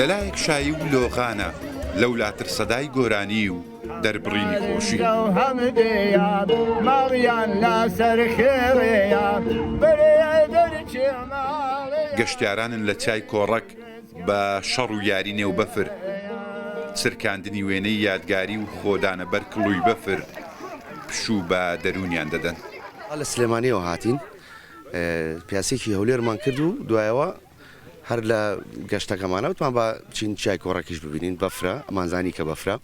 لەلایەک شایی و لۆغانە لەولاتر سەدای گۆرانی و دەربڕینی خۆشی گەشتیارانن لە چای کۆڕەک بە شەڕ و یاری نێو بەفر سرکاندنی وێنەی یادگاری و خۆدانە بەر کڵووی بەفر پشوو بە دەرونیان دەدەن. لە سلێمانیەوە هاتین پیاسێکی هەولێرمان کرد و دوایەوە هەر لە گەشتەکەمانە وتمان بە چین چای کۆڕەکیش ببینین بەفرە ئەمانزانی کە بەفرە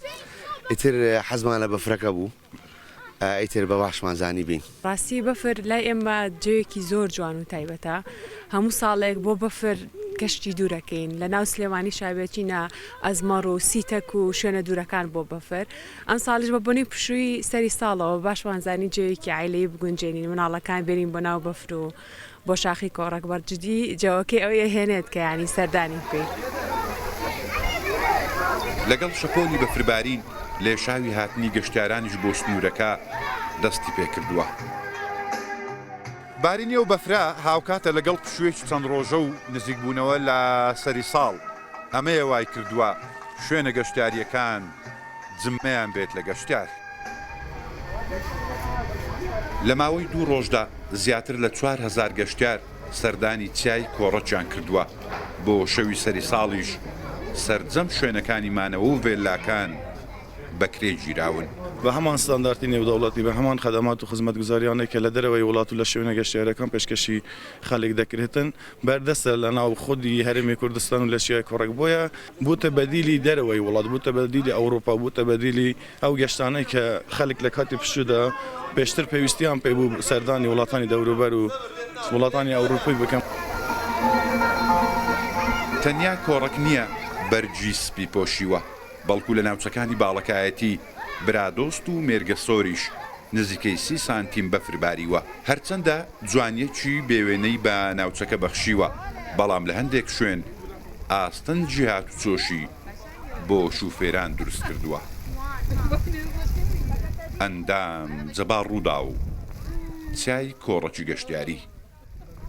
ئیتر حەزمان لە بەفرەکە بوو ئیتر بە باشمانزانی بین. ڕاستی بەفر لای ئێمە جێیەکی زۆر جوان و تایبەتە هەموو ساڵێک بۆ بەفر گەشتی دوورەکەین لە ناو سلێمانی شابێتینە ئەزمەڕ و سیتەک و شوێنە دوورەکان بۆ بەفر ئەم ساڵش بە بۆنی پشووی سەری ساڵەوە باشمانزانی جێیەکی عیلەی بگونجێنین مناڵەکان بێنین بۆ ناو بەفر و بۆ شاخی کۆڕەک بەرجدی جەوەکەی ئەوەیە هێنێت کە ینی سەردانی بکەیت. لەگەڵ شەپۆلی بەفربارین لێشاوی هاتنی گەشتیارانیش بۆ سنوورەکە دەستی پێکردووە. بارینی و بەفرا هاوکاتە لەگەڵ پشوێکی چەند ڕۆژە و نزیکبوونەوە لە سەری ساڵ ئەمەیە وای کردووە شوێنە گەشتیاریەکان جممەیان بێت لە گەشتیار. لە ماوەی 2 ڕۆژدا زیاتر لە 4,000 گەشتیار سەردانی چای کۆڕەچیان کردووە بۆ شەوی سەری ساڵیش سەرجەم شوێنەکانی مانەوە و ڤێلاکان بەکرێ گیراون. بە هەمان ستانداردی نێودەوڵەتی بە هەمان خەدەمات و خزمەتگوزاریانێک کە لە دەرەوەی وڵات و لە شوێنە گەشتیارەکان پێشکەشی خەڵک دەکرێتن بەردەستە لە ناو خودی هەرێمی کوردستان و لە شیای کۆڕەک بۆیە بوتە بەدیلی دەرەوەی وڵات بوتە بەدیلی ئەوروپا بوتە بەدیلی ئەو گەشتانەی کە خەڵک لە کاتی پشوودا پێشتر پێویستیان پێ بوو سەردانی وڵاتانی دەوروبەر و وڵاتانی ئەوروپی بکەم. تەنیا کۆڕەک نییە بەرجی سپی پۆشیوە بەڵکو لە ناوچەکانی باڵەکایەتی برادۆست و مێرگە سۆریش نزیکەی 30 سانتیم بەفرباریوە هەرچەندە جوانیەکی بێوێنەی بە ناوچەکە بەخشیوە بەڵام لە هەندێک شوێن ئاستن جیهات و چۆشی بۆ شوفێران دروست کردووە. ئەندام جەبار ڕوودا و چای کۆڕەکی گەشتیاری.